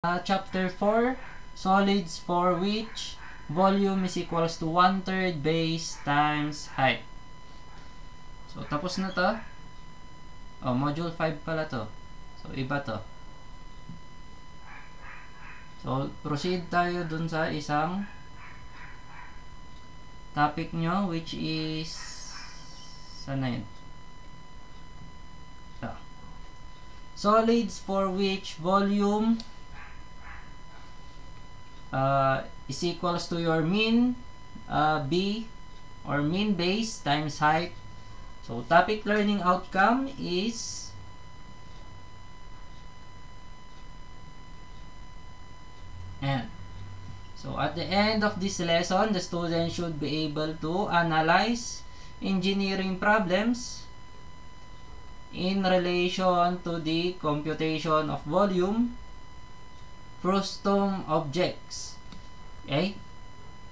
Chapter 4, solids for which volume is equals to 1/3 base times height. So, tapos na to. Oh, module 5 pala to. So, iba to. So, proceed tayo dun sa isang topic nyo, which is saan na yun? Solids for which volume is equals to your mean B or mean base times height. So, topic learning outcome is and so at the end of this lesson, the student should be able to analyze engineering problems in relation to the computation of volume, frustum objects, okay,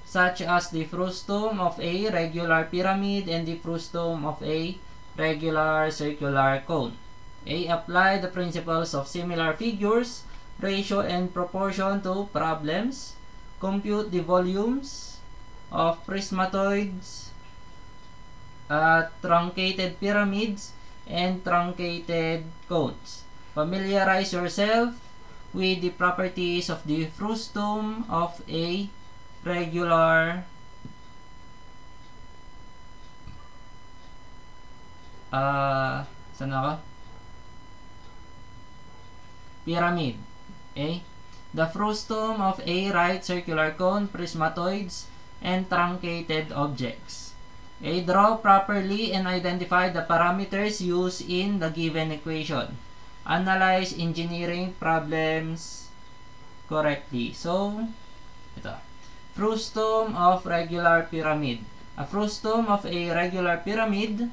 such as the frustum of a regular pyramid and the frustum of a regular circular cone. Okay, apply the principles of similar figures, ratio and proportion to problems. Compute the volumes of prismatoids, truncated pyramids, and truncated cones. Familiarize yourself with the properties of the frustum of a regular saan ako? Pyramid. Okay? The frustum of a right circular cone, prismatoids, and truncated objects. Okay? Draw properly and identify the parameters used in the given equation. Analyze engineering problems correctly. So, ito. Frustum of regular pyramid. A frustum of a regular pyramid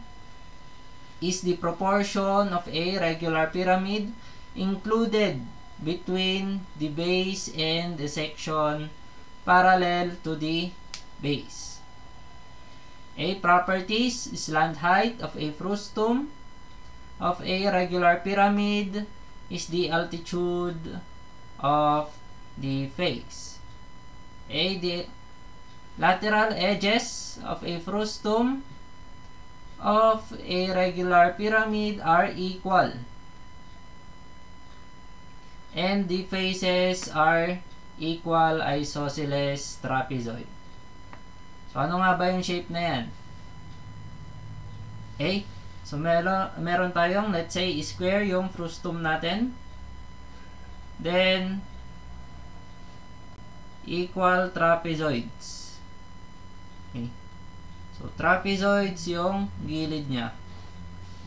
is the proportion of a regular pyramid included between the base and the section parallel to the base. A properties: slant height of a frustum of a regular pyramid is the altitude of the face. The lateral edges of a frustum of a regular pyramid are equal, and the faces are equal isosceles trapezoid. So, ano nga ba yung shape na yan? Okay? So, meron tayong, let's say, square yung frustum natin. Then, equal trapezoids. Okay? So, trapezoids yung gilid niya.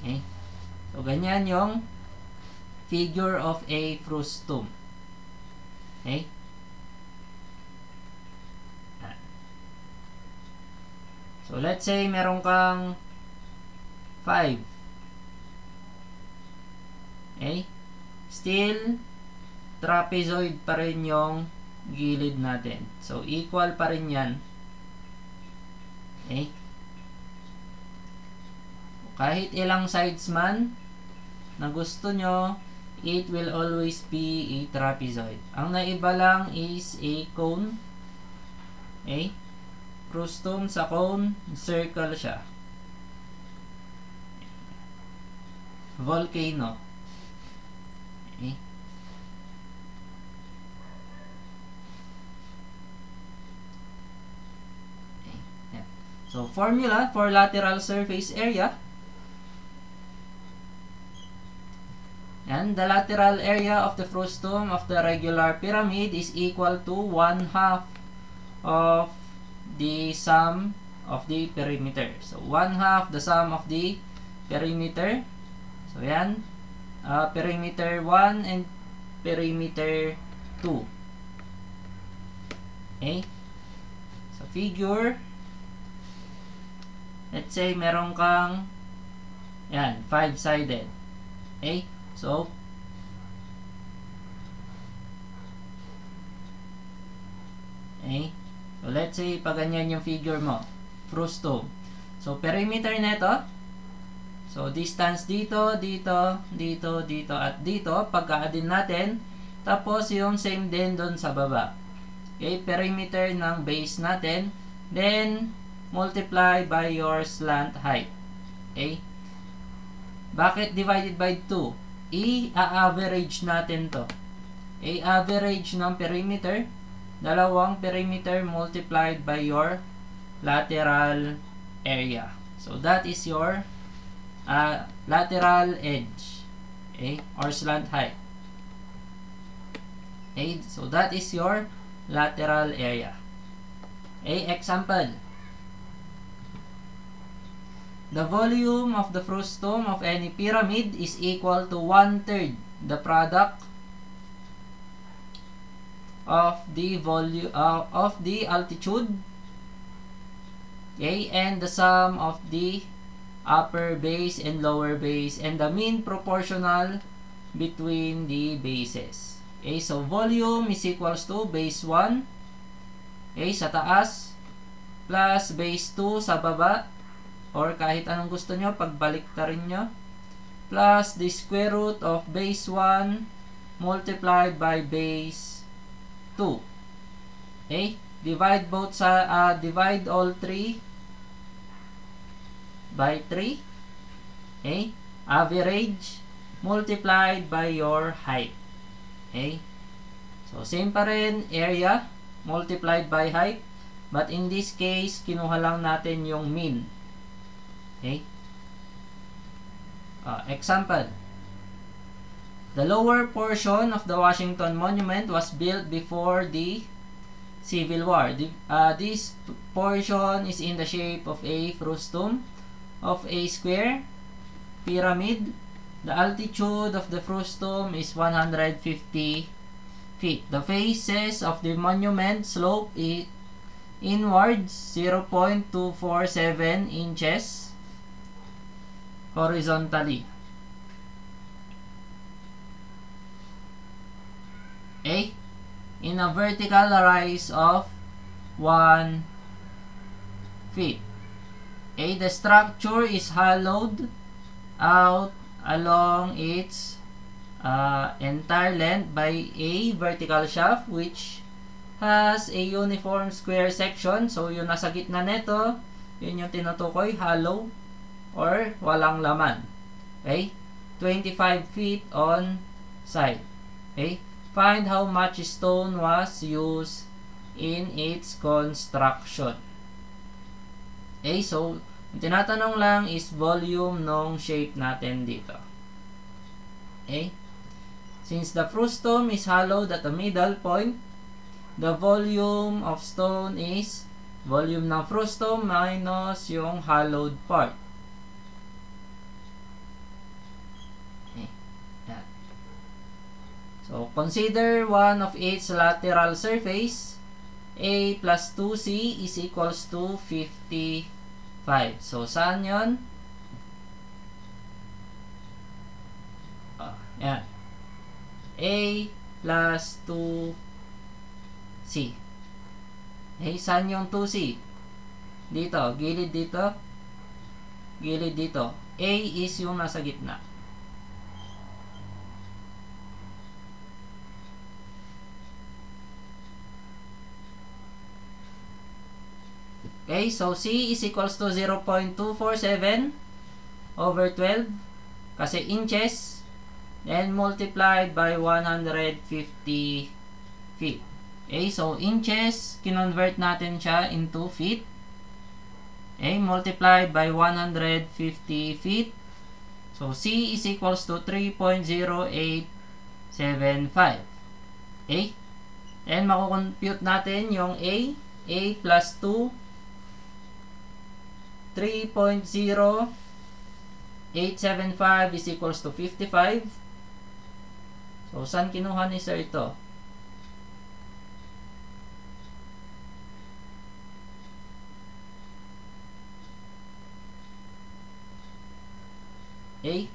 Okay? So, ganyan yung figure of a frustum. Okay? So, let's say meron kang 5. Okay? Still, trapezoid pa rin yung gilid natin. So, equal pa rin yan. Okay? Kahit ilang sides man na gusto nyo, it will always be a trapezoid. Ang naiba lang is a cone. Okay? Frustum sa cone, circle siya. Volcano. Okay? Okay. Yeah. So, formula for lateral surface area. And the lateral area of the frustum of the regular pyramid is equal to 1/2 of the sum of the perimeter. So, 1/2 the sum of the perimeter. So, yan. Perimeter 1 and perimeter 2. Okay? So, figure. Let's say, meron kang yan, 5-sided. Okay? So, okay? So, let's say, pag ganyan yung figure mo. Frustum. So, perimeter neto. So, distance dito, dito, dito, dito, at dito. Pagka-add natin, Tapos, yung same din doon sa baba. Okay, perimeter ng base natin. Then, multiply by your slant height. Okay? Bakit divided by 2? I-average natin to. Okay, average ng perimeter. Dalawang perimeter multiplied by your lateral area. So, that is your lateral edge. Okay? Or slant height. Okay? So, that is your lateral area. Okay? Example. The volume of the frustum of any pyramid is equal to 1/3 the product of the volume of the altitude, okay, and the sum of the upper base and lower base and the mean proportional between the bases. Okay, so volume is equals to base 1, okay, sa taas, plus base 2 sa baba, or kahit anong gusto nyo, pagbaliktarin nyo, plus the square root of base 1 multiplied by base 2. Okay? Divide all 3 by 3. Okay? Average multiplied by your height. Okay? So, same pa rin, area multiplied by height. But in this case, kinuha lang natin yung mean. Okay? Example. The lower portion of the Washington Monument was built before the Civil War. This portion is in the shape of a frustum of a square pyramid. The altitude of the frustum is 150 feet. The faces of the monument slope inwards 0.247 inches horizontally. Okay? In a vertical rise of 1 feet. Okay? The structure is hollowed out along its entire length by a vertical shaft which has a uniform square section. So, yung nasa gitna nito, yun yung tinutukoy, hollow or walang laman. Okay? 25 feet on side. Okay? Find how much stone was used in its construction. Okay? So, ang tinatanong lang is volume ng shape natin dito. Okay? Since the frustum is hollowed at the middle point, the volume of stone is volume ng frustum minus yung hollowed part. So, consider one of its lateral surface. A plus 2C is equals to 55. So, saan yun? Yan. A plus 2C. Okay, saan yung 2C? Dito. Gilid dito. Gilid dito. A is yung nasa gitna. Okay, so C is equals to 0.247 over 12 kasi inches, then multiplied by 150 feet. Okay, so inches, kinonvert natin siya into feet. Okay, multiplied by 150 feet. So C is equals to 3.0875. Okay, and makukompute natin yung A plus 2, 3.0875 is equals to 55. So, saan kinuha ni sir ito? Okay?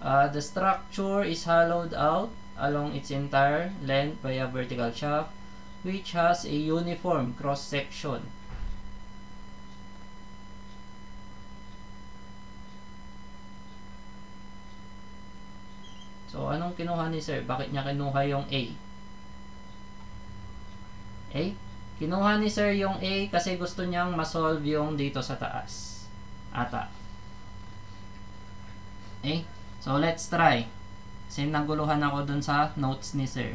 The structure is hollowed out along its entire length by a vertical shaft which has a uniform cross-section. So, anong kinuha ni sir? Bakit niya kinuha yung A? A? Kinuha ni sir yung A kasi gusto niyang ma-solve yung dito sa taas. Ata. Okay? So, let's try. Kasi naguluhan ako dun sa notes ni sir.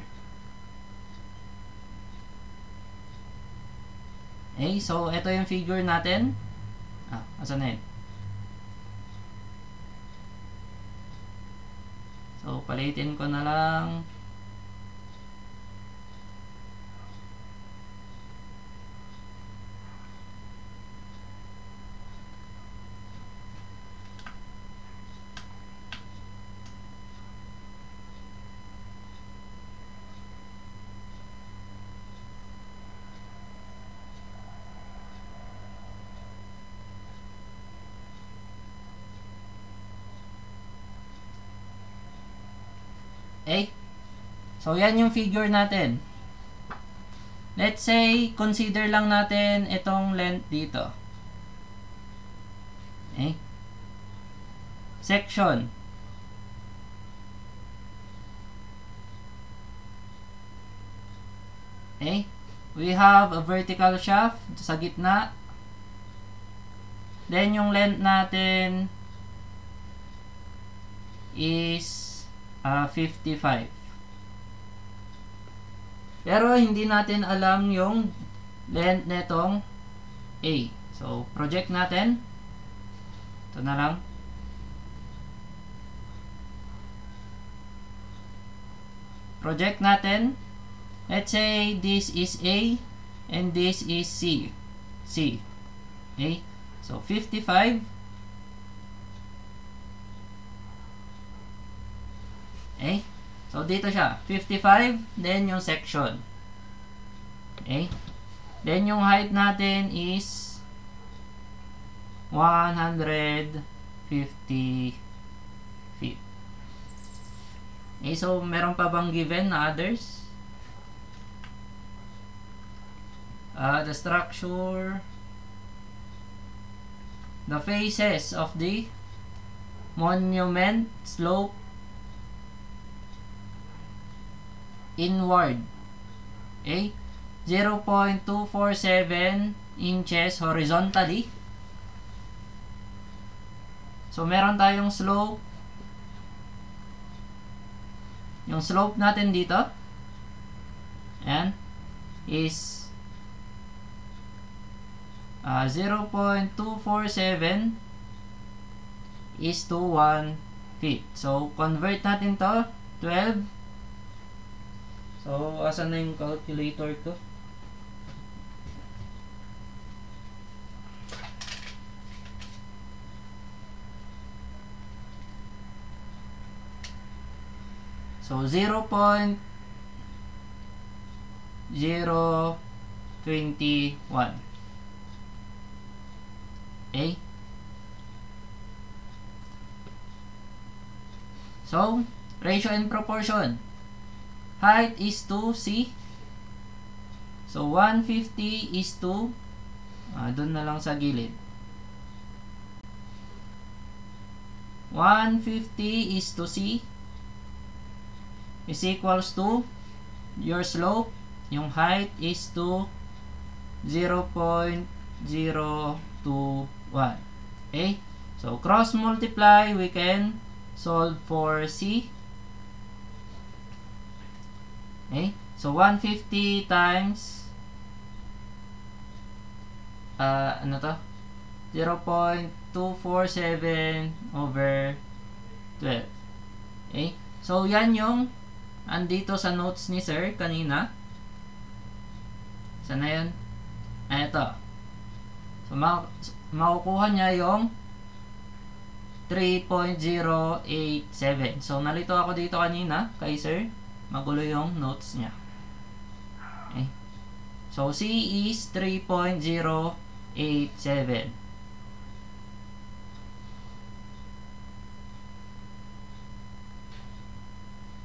Okay? So, ito yung figure natin. Asan na yun? So, palitin ko na lang. Okay? So, yan yung figure natin. Let's say, consider lang natin itong length dito. Okay? Section. Okay? We have a vertical shaft sa gitna. Then, yung length natin is 55. Pero hindi natin alam yung length netong A. So, project natin. Ito na lang. Project natin. Let's say this is A and this is C. C. Okay? So, 55. Okay? So, dito siya. 55. Then, yung section. Okay? Then, yung height natin is 150 feet. Okay? So, meron pa bang given na others? The structure, the faces of the monument slope inward. Okay? 0.247 inches horizontally. So, meron tayong slope. Yung slope natin dito, ayan, is 0.247 is to 1 feet. So, convert natin to 12. So, asan na yung calculator ko? So, 0.021. Okay? So, ratio and proportion. Height is to C. So, 150 is to, dun na lang sa gilid. 150 is to C is equals to your slope. Yung height is to 0.021. Okay? So, cross multiply, we can solve for C. Okay? So, 150 times ano to? 0.247 over 12. Okay? So, yan yung andito sa notes ni sir kanina. Saan na yun? Ito. So, makukuha niya yung 3.087. So, nalito ako dito kanina kay sir. Magulo yung notes niya. Okay. So, C is 3.087.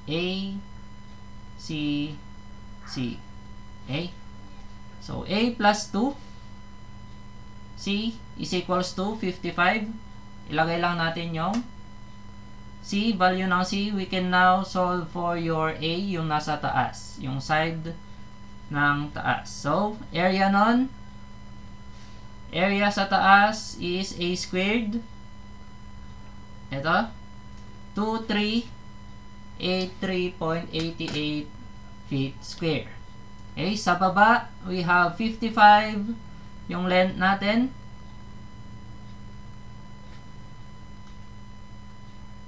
A, C, C. Okay? So, A plus 2, C is equals to 55. Ilagay lang natin yung C, value ng C, we can now solve for your A, yung nasa taas, yung side ng taas. So, area nun, area sa taas is A squared. Ito, 2383.88 feet square. Okay, sa baba, we have 55, yung length natin.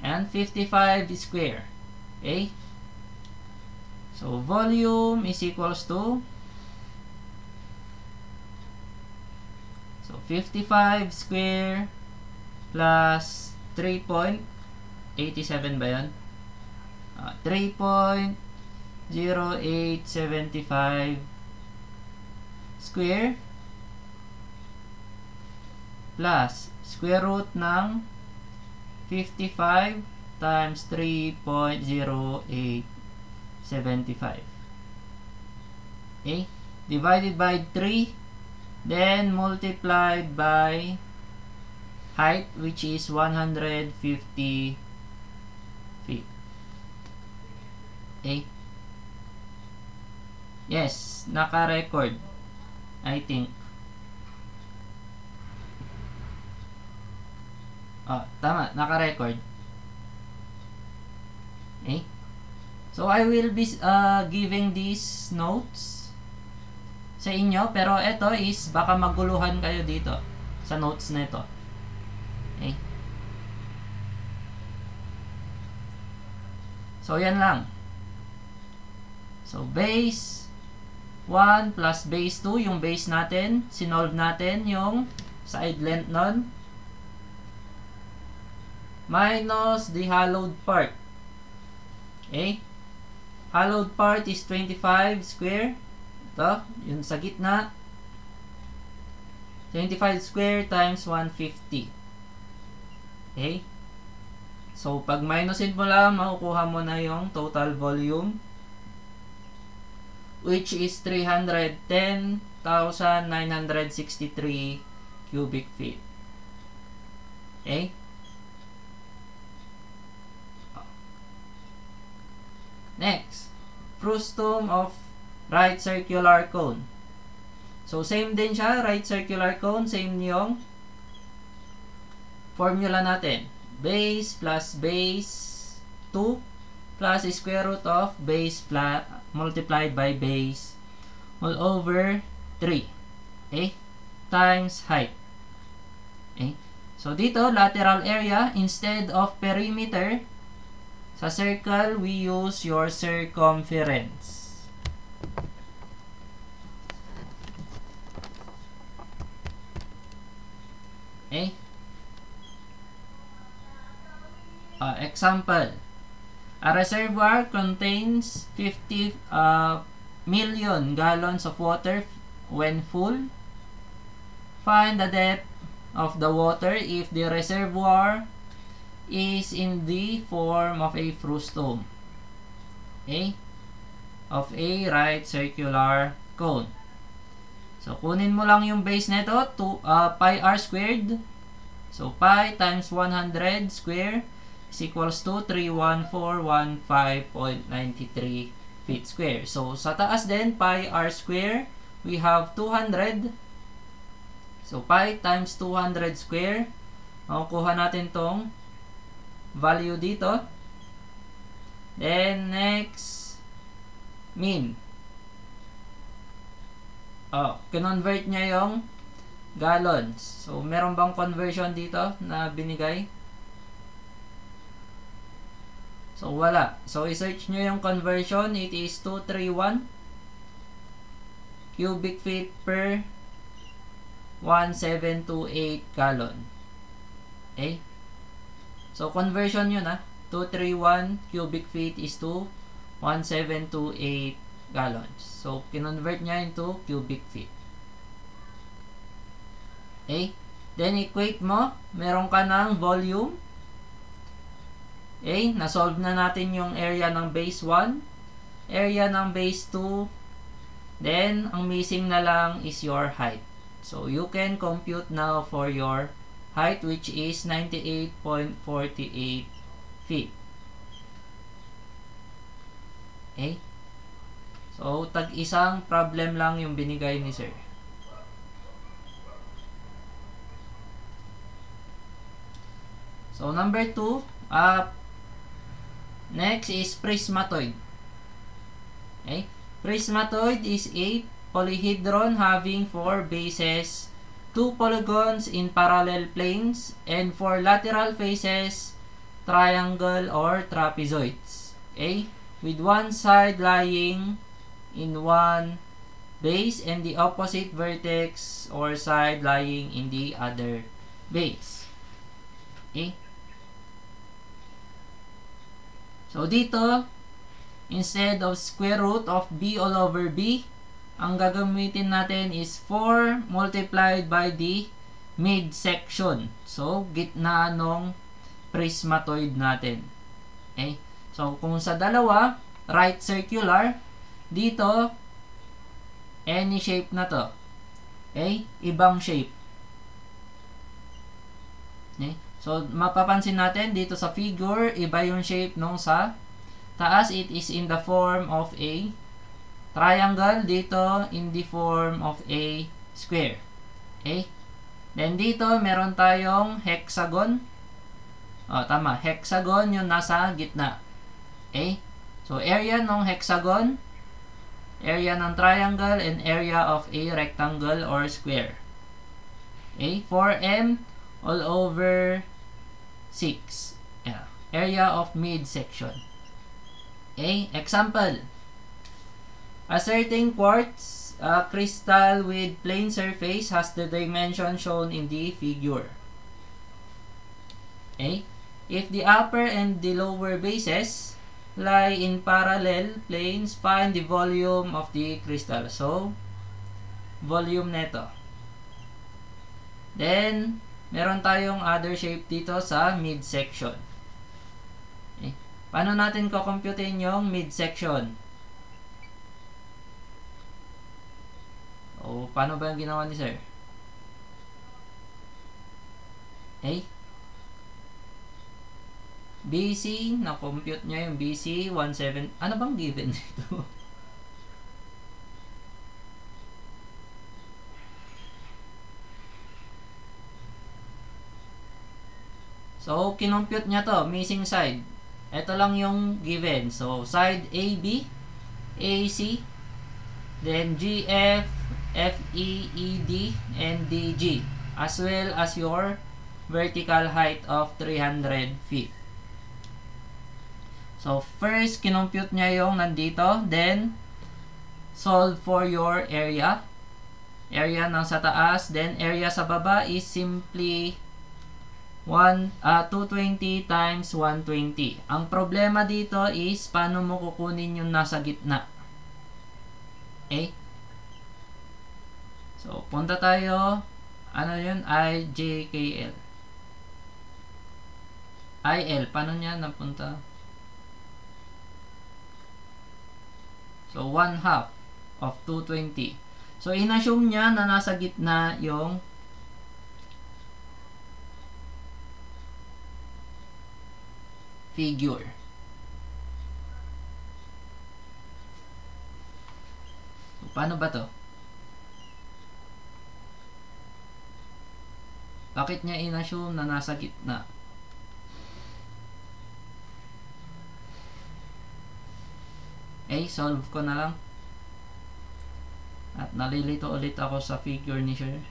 And 55 square. Okay? So, volume is equals to 55 square plus 3.87 ba yun? 3.0875 square plus square root ng 55 times 3.0875. Okay? Divided by 3, then multiplied by height, which is 150 feet. Okay? Yes, naka-record, I think. Tama, naka-record. Okay? So, I will be giving these notes sa inyo, pero ito is baka maguluhan kayo dito sa notes na ito. Okay? So, yan lang. So, base 1 plus base 2, yung base natin, sinolve natin yung side length nun, minus the hollowed part. Okay? Hollowed part is 25 square. Ito, yun sa gitna. 25 square times 150. Okay? So, pag minusin mo lang, makukuha mo na yung total volume, which is 310,963 cubic feet. Okay? Next, frustum of right circular cone. So, same din siya, right circular cone, same yung formula natin. Base plus base 2 plus square root of base multiplied by base all over 3. Okay? Times height. Okay? So, dito, lateral area, instead of perimeter, sa circle, we use your circumference. Okay? Example. A reservoir contains 50 million gallons of water when full. Find the depth of the water if the reservoir is in the form of a frustum. Okay? Of a right circular cone. So, kunin mo lang yung base nito, pi r squared. So, pi times 100 square is equals to 31415.93 feet square. So, sa taas din, pi r square, we have 200. So, pi times 200 square. Makukuha natin tong value dito. Then, next, mean. Kinonvert niya yung gallons. So, meron bang conversion dito na binigay? So, wala. So, i-search nyo yung conversion. It is 231 cubic feet per 1728 gallon. Okay? So, conversion yun 231 cubic feet is to 1728 gallons. So, kinonvert niya into cubic feet. Okay? Then, equate mo. Meron ka ng volume. Okay? Nasolve na natin yung area ng base 1. Area ng base 2. Then, ang missing na lang is your height. So, you can compute now for your height, which is 98.48 feet. Okay? So, tag-isang problem lang yung binigay ni sir. So, number 2, next is prismatoid. Okay? Prismatoid is a polyhedron having 4 bases, 2 polygons in parallel planes, and 4 lateral faces, triangle or trapezoids. Okay? With one side lying in one base and the opposite vertex or side lying in the other base. Okay? So, dito, instead of square root of b all over b, ang gagamitin natin is 4 multiplied by the midsection. So, gitna nung prismatoid natin. Okay? So, kung sa dalawa, right circular, dito, any shape na to. Okay? Ibang shape. Okay? So, mapapansin natin dito sa figure, iba yung shape nung sa taas. It is in the form of a triangle. Dito, in the form of a square. Okay? Then, dito, meron tayong hexagon. Tama. Hexagon yung nasa gitna. Okay? So, area ng hexagon, area ng triangle, and area of a rectangle or square. Okay? 4m all over 6. Yeah. Area of midsection. Okay? Example. A certain quartz crystal with plane surface has the dimension shown in the figure. Okay? If the upper and the lower bases lie in parallel planes, find the volume of the crystal. So, volume neto. Then, meron tayong other shape dito sa midsection. Okay. Paano natin kukumputin yung midsection? O, paano ba yung ginawa ni sir? Okay. BC, na-compute niya yung BC 17. Ano bang given dito? So, kinompute niya to, missing side. Ito lang yung given. So, side AB, AC, then GF, FE, ED, and DG, as well as your vertical height of 300 feet. So, first, kinompute niya yung nandito, then, solve for your area. Area ng sa taas, then area sa baba is simply 220 times 120. Ang problema dito is paano mo kukunin yung nasa gitna. Okay? So, punta tayo. Ano yun? IJKL. IL. Paano niya napunta? So, 1/2 of 220. So, inassume niya na nasa gitna yung figure. So, paano ba to? Bakit niya inassume na nasa gitna? Okay, solve ko na lang. At nalilito ulit ako sa figure ni sir.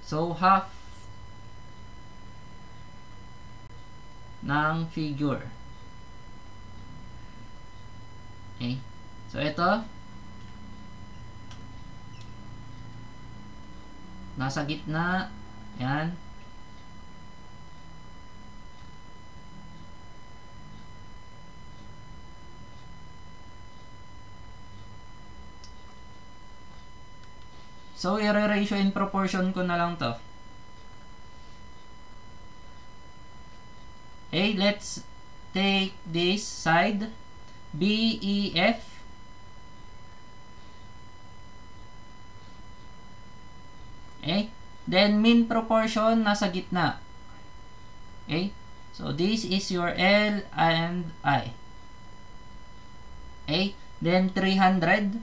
So, half ng figure. Okay. So, ito. Nasa gitna. Yan. So, i-ratio in proportion ko na lang to. Okay, let's take this side. BEF. Okay. Then, mean proportion nasa gitna. Okay? So, this is your L and I. Okay? Then, 300.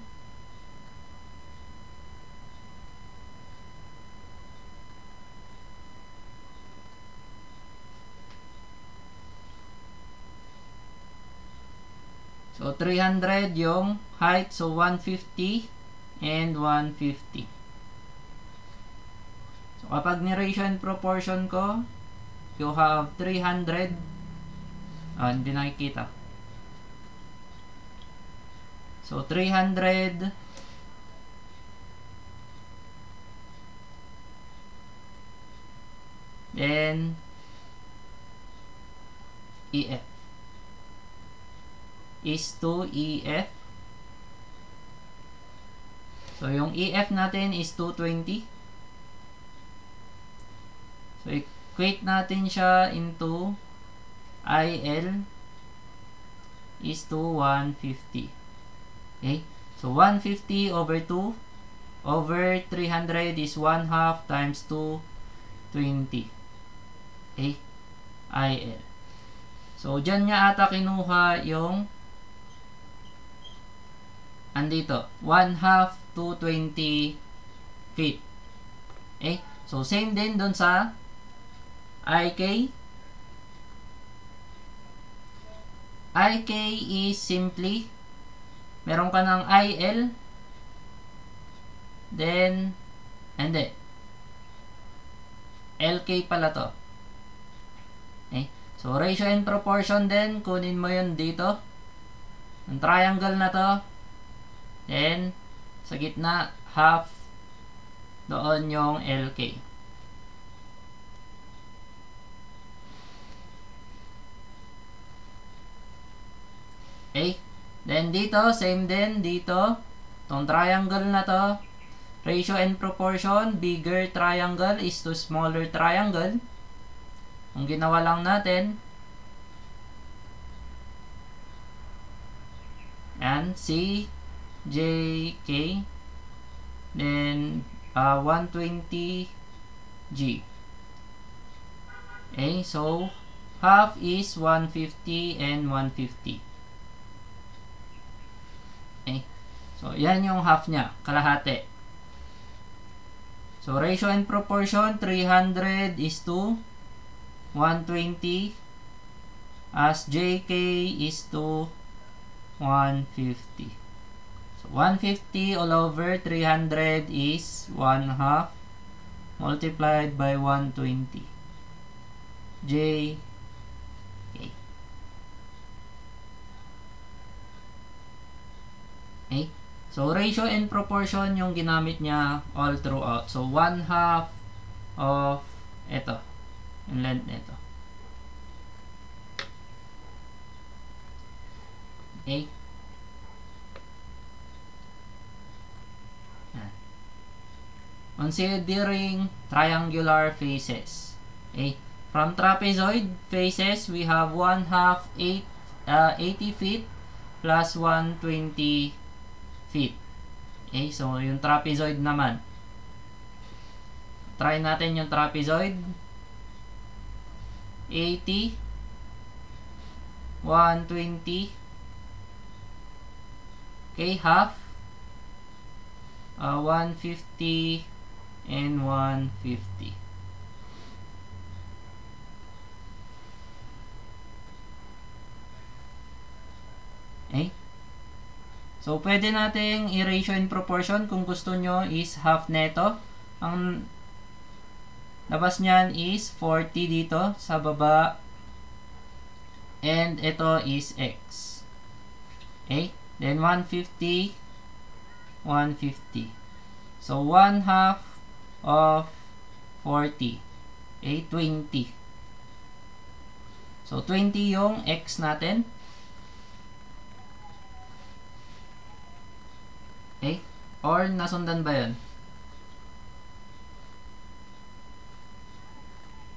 So, 300 yung height. So, 150 and 150. So, kapag ni-ratio and proportion ko, you have 300. Hindi nakikita. So, 300. Then, EF is to EF. So, yung EF natin is 220. So, equate natin siya into IL is to 150. Okay? So, 150 over 2 over 300 is 1/2 times 220. Okay? IL. So, dyan nga ata kinuha yung andito, 1/2 220 feet. Okay? So, same din dun sa IK. IK is simply, meron ka ng IL, then, hindi, LK pala to. Okay? So, ratio and proportion din, kunin mo yun dito. Ang triangle na to, then, sa gitna, half, doon yung LK. Okay? Then dito, same din dito. Itong triangle na to, ratio and proportion, bigger triangle is to smaller triangle. Ang ginawa lang natin, and C, J, K, then 120 G. Okay, so half is 150 and 150. Okay, so yan yung half niya, kalahati. So ratio and proportion, 300 is to 120 as JK is to 150. So 150 all over 300 is 1/2 multiplied by 120. JK. Okay? So ratio and proportion yung ginamit niya all throughout. So 1/2 of ito, yung length nito. Okay? Considering triangular faces. Okay? From trapezoid faces, we have 1/2 80 feet plus 120 feet. Okay? So, yung trapezoid naman. Try natin yung trapezoid. 80, 120, okay, half, 150, and 150. Okay? So, pwede nating i-ratio in proportion kung gusto nyo is half neto. Ang labas niyan is 40 dito sa baba. And ito is X. Okay? Then 150, 150. So, 1/2 of 40. Okay? 20. So, 20 yung X natin. Okay? Or nasundan ba yun?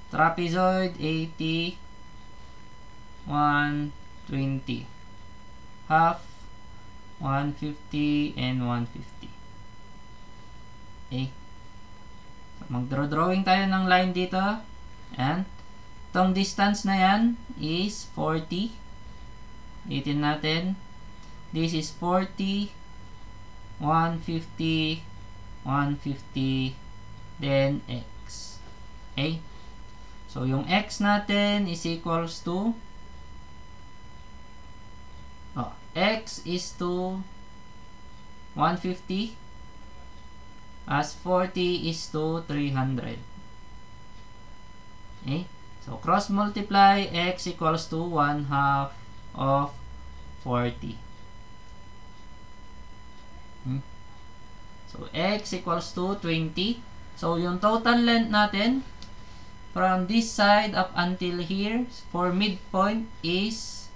Trapezoid 80, 120. Half, 150, and 150. Okay? So, Mag-drawing tayo ng line dito. Ayan. Itong distance na yan is 40. Itin natin. This is 40, 150, 150, then x. Okay? So, yung x natin is equals to x is to 150 as 40 is to 300. Okay? So, cross multiply x equals to 1/2 of 40. So, x equals to 20. So, yung total length natin from this side up until here for midpoint is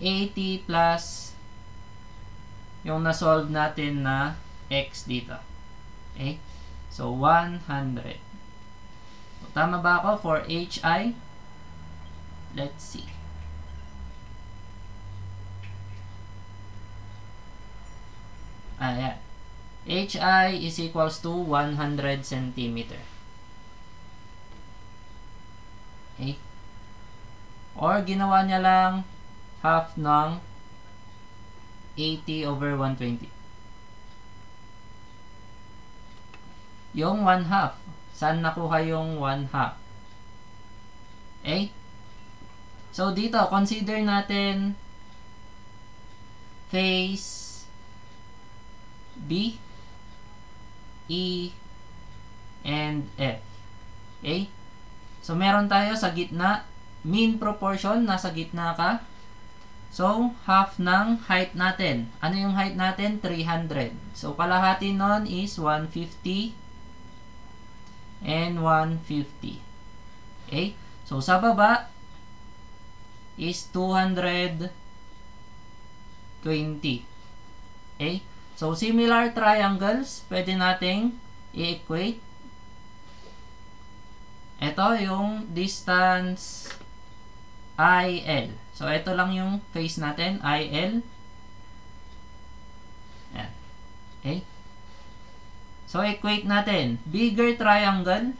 80 plus yung na-solve natin na x dito. Okay? So, 100. So, tama ba ako for HI? Let's see. Ayan. HI is equals to 100 centimeter. Okay? Or ginawa niya lang half ng 80 over 120. Yung 1/2. Saan nakuha yung 1/2? Okay? So, dito, consider natin face B, E, and F. Okay? So, meron tayo sa gitna. Mean proportion, nasa gitna ka. So, half ng height natin. Ano yung height natin? 300. So, kalahati nun is 150 and 150. Okay? So, sa baba is 220. Okay? So, similar triangles, pwede nating i-equate. Ito yung distance IL. So, ito lang yung face natin, IL. Ayan. Okay? So, equate natin. Bigger triangle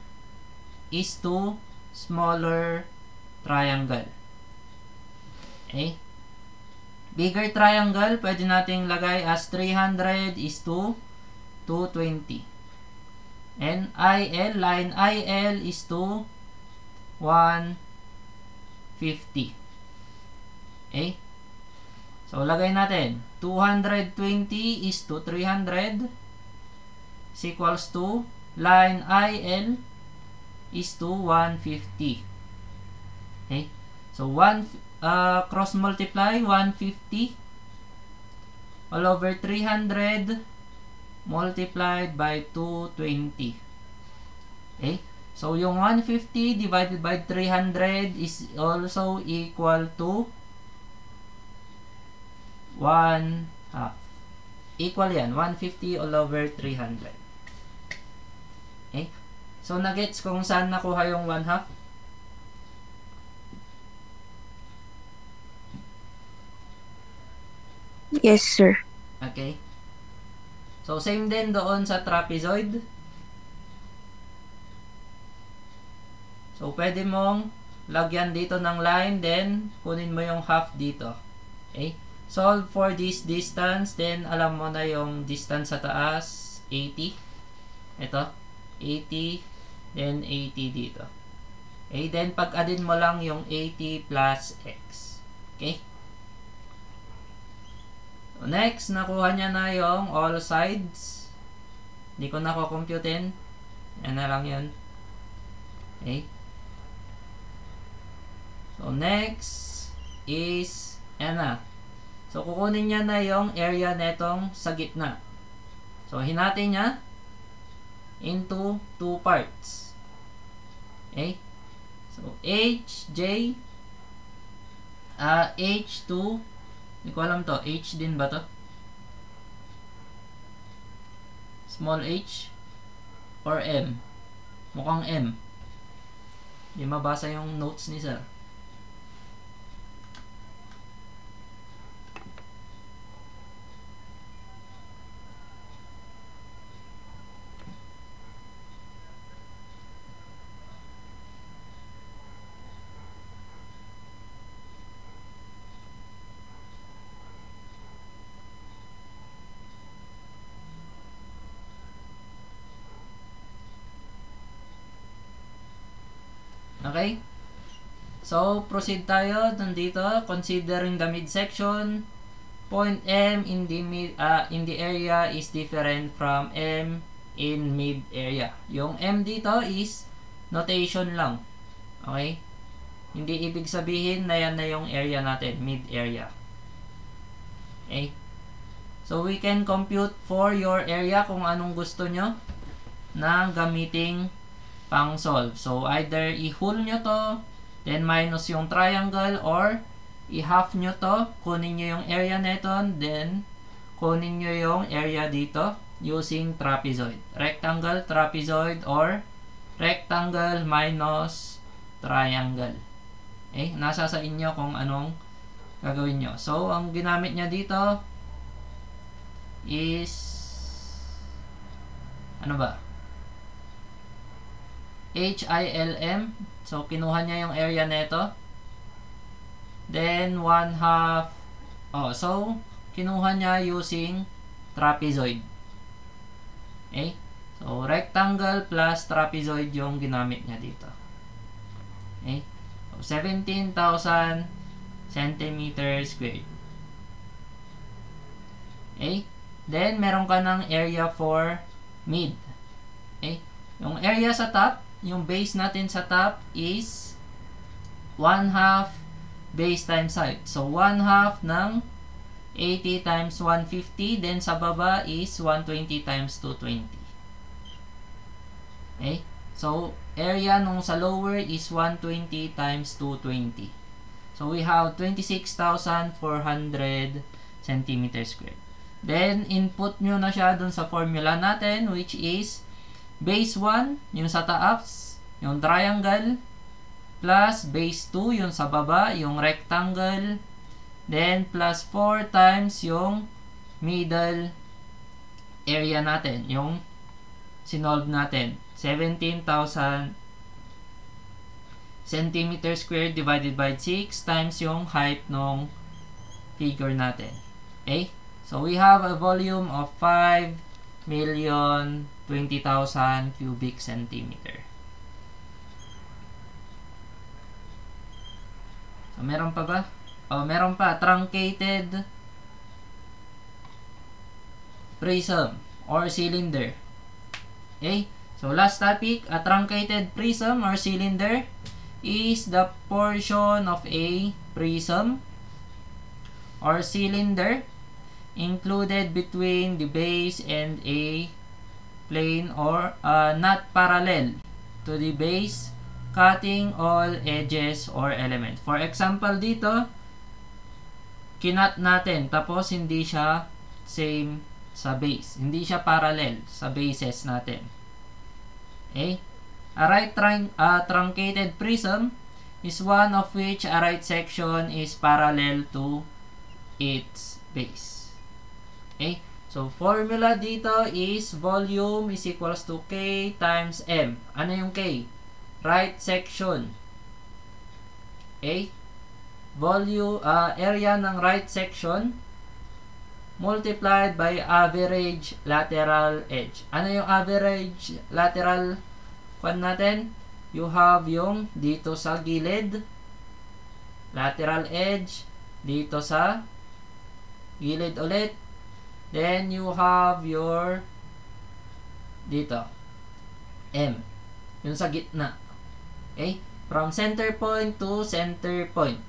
is to smaller triangle. Okay? Bigger triangle, pwede nating lagay as 300 is to 220. And IL, line IL is to 150. Okay? So, lagay natin. 220 is to 300 is equals to line IL is to 150. Okay? So, cross multiply 150 all over 300 multiplied by 220. Okay? So, yung 150 divided by 300 is also equal to 1/2. Equal yan. 150 all over 300. Okay? So, nagets kung saan nakuha yung 1/2? Yes, sir. Okay. So, same din doon sa trapezoid. So, pwede mong lagyan dito ng line, then kunin mo yung half dito. Okay? Solve for this distance, then alam mo na yung distance sa taas, 80. Ito, 80, then 80 dito. Okay? Then, pag-addin mo lang yung 80 plus x. Okay? So, next, nakuha niya na yung all sides. Hindi ko na kukumputin. Yan na lang yun. Okay? So, next is, yan na. So, kukunin niya na yung area netong sa gitna. So, hinati niya into 2 parts. Okay? So, HJ, H2, hindi ko alam to. H din ba to? Small h or M? Mukhang M. Hindi mabasa yung notes ni sir. Okay? So, proceed tayo dito. Considering the midsection, point M in the area is different from M in mid area. Yung M dito is notation lang. Okay? Hindi ibig sabihin na yan na yung area natin, mid area. Okay? So, we can compute for your area kung anong gusto nyo na gamiting pang solve. So, either i-whole nyo to, then minus yung triangle, or i-half nyo to, kunin nyo yung area neto, then kunin nyo yung area dito using trapezoid. Rectangle, trapezoid, or rectangle minus triangle. Okay? Nasa sa inyo kung anong gagawin nyo. So, ang ginamit niya dito is ano ba? HILM. So, kinuha niya yung area neto. Then, 1/2. So, kinuha niya using trapezoid. Okay? So, rectangle plus trapezoid yung ginamit niya dito. Okay? So, 17,000 centimeters squared. Okay? Then, meron ka ng area for mid. Okay? Yung area sa top, yung base natin sa top is 1/2 base times height. So, 1/2 ng 80 times 150. Then, sa baba is 120 times 220. Okay? So, area nung sa lower is 120 times 220. So, we have 26,400 centimeters squared. Then, input nyo na siya dun sa formula natin, which is base 1, yung sa taas, yung triangle, plus base 2, yung sa baba, yung rectangle, then plus 4 times yung middle area natin, yung sinolve natin, 17,000 centimeters squared divided by 6 times yung height ng figure natin. Okay? So, we have a volume of 5,020,000 cubic centimeter. So, meron pa ba? Meron pa. Truncated prism or cylinder. Okay? So, last topic. A truncated prism or cylinder is the portion of a prism or cylinder included between the base and a plane or not parallel to the base, cutting all edges or elements. For example, dito, kinat natin, tapos hindi siya same sa base. Hindi siya parallel sa bases natin. Okay? A right truncated prism is one of which a right section is parallel to its base. Okay? So, formula dito is volume is equals to K times M. Ano yung K? Right section. Okay? Volume, area ng right section multiplied by average lateral edge. Ano yung average lateral kwan natin? You have yung dito sa gilid, lateral edge, dito sa gilid ulit. Then, you have your dito, M. Yung sa gitna. Okay? From center point to center point.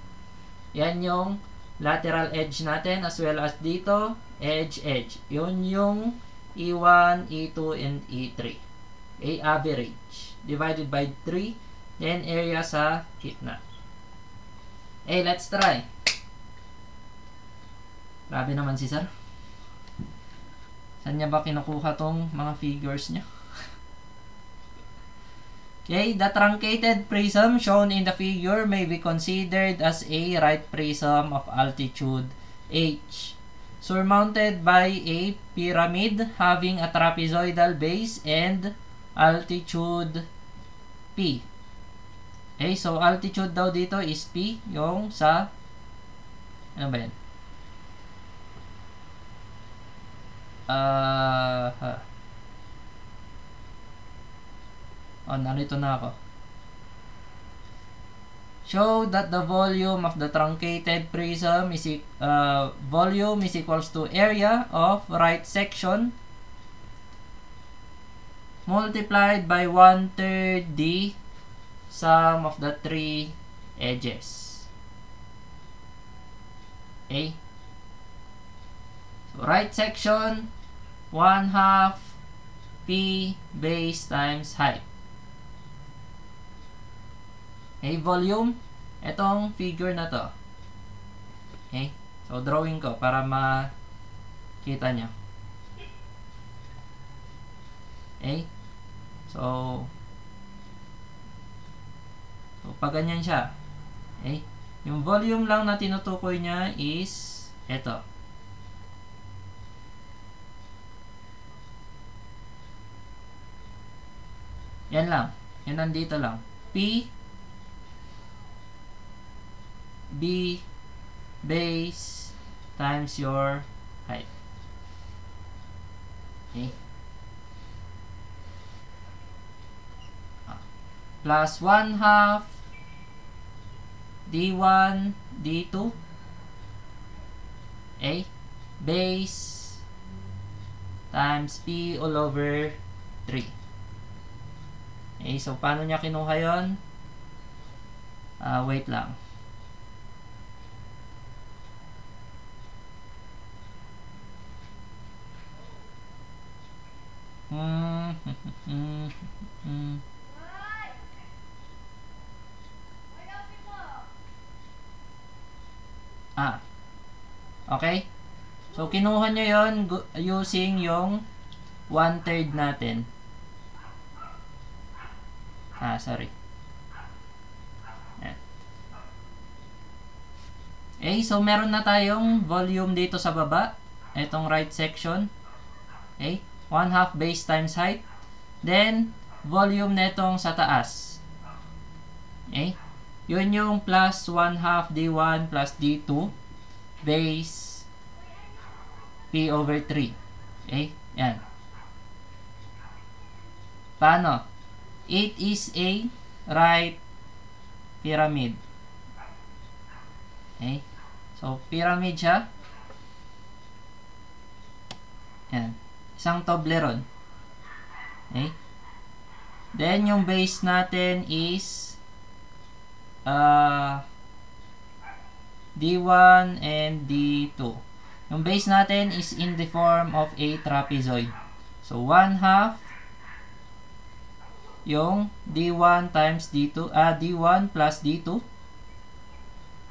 Yan yung lateral edge natin as well as dito, edge, edge. Yun yung E1, E2, and E3. Okay? Average. Divided by 3. Then, area sa gitna. Okay, let's try. Grabe naman si sir. Saan niya ba kinukuha tong mga figures niya? Okay, the truncated prism shown in the figure may be considered as a right prism of altitude h, surmounted by a pyramid having a trapezoidal base and altitude p. Okay, so altitude daw dito is p, yung sa ano ba yan? Narito na ako. show that the volume of the truncated prism is volume is equals to area of right section multiplied by 1/3 the sum of the three edges. Okay? So, right section, 1/2 P base times height. Okay, volume, itong figure na to. Okay? So, drawing ko para makita nyo. Okay? So, pag ganyan siya. Okay? Yung volume lang na tinutukoy niya is ito. Yan lang. Yan nandito lang. P B base times your height. Okay? Plus 1/2 D1 D2 A base times P all over 3. Okay, so paano niya kinuha yun? Wait lang. Okay? So, kinuha nyo yun using yung 1/3 natin. Sorry. Okay, so meron na tayong volume dito sa baba. Itong right section. Okay? 1/2 base times height. Then, volume netong sa taas. Okay? Yun yung plus 1/2 D1 plus D2 base P over 3. Okay? Yan. Paano? 8 is a right pyramid. Okay? So, pyramid siya. Yan. Isang Toblerone. Okay? Then, yung base natin is D1 and D2. Yung base natin is in the form of a trapezoid. So, 1/2 yung D1 times D2, D1 plus D2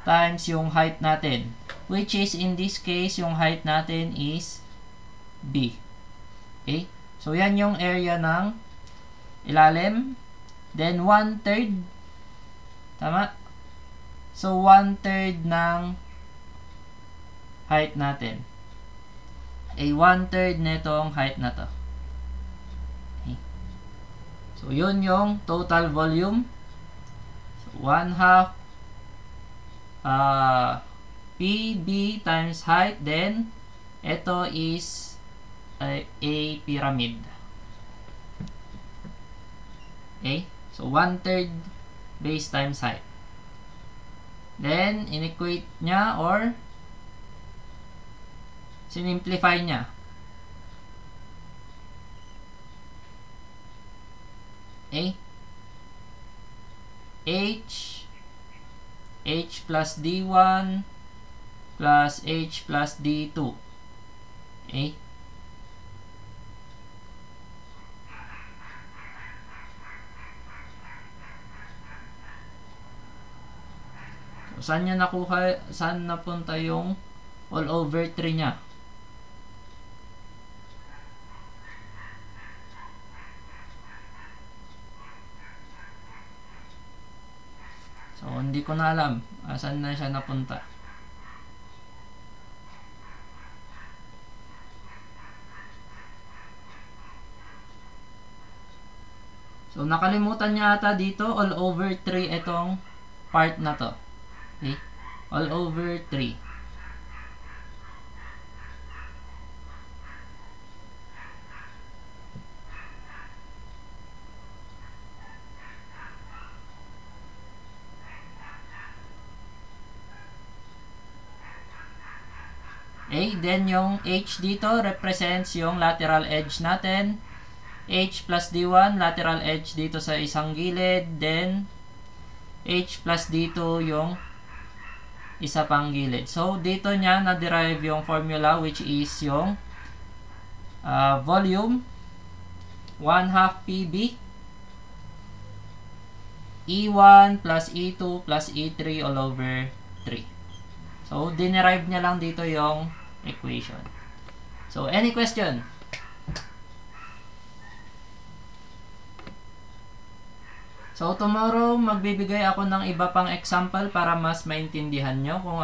times yung height natin, which is in this case, yung height natin is B. Okay? So, yan yung area ng ilalim. Then, 1/3. Tama? So, 1/3 ng height natin. 1/3 netong height na to. Okay. So, yun yung total volume. So, 1/2 PB times height. Then, ito is a pyramid. Okay? So, 1/3 base times height. Then, inequate niya or sinimplify niya. Okay? H plus D1 plus H plus D2. Okay? So, saan niya nakuha, saan napunta yung all over 3 niya? So, hindi ko na alam saan na siya napunta. So, nakalimutan niya ata dito, all over 3 itong part na to. Okay? All over 3. Okay, then yung h dito represents yung lateral edge natin. H plus D1, lateral edge dito sa isang gilid. Then, H plus D2 yung isa pang gilid. So, dito niya na-derive yung formula which is yung volume 1/2 PB E1 plus E2 plus E3 all over 3. So, dinerive niya lang dito yung equation. So, any question? So, tomorrow, magbibigay ako ng iba pang example para mas maintindihan nyo kung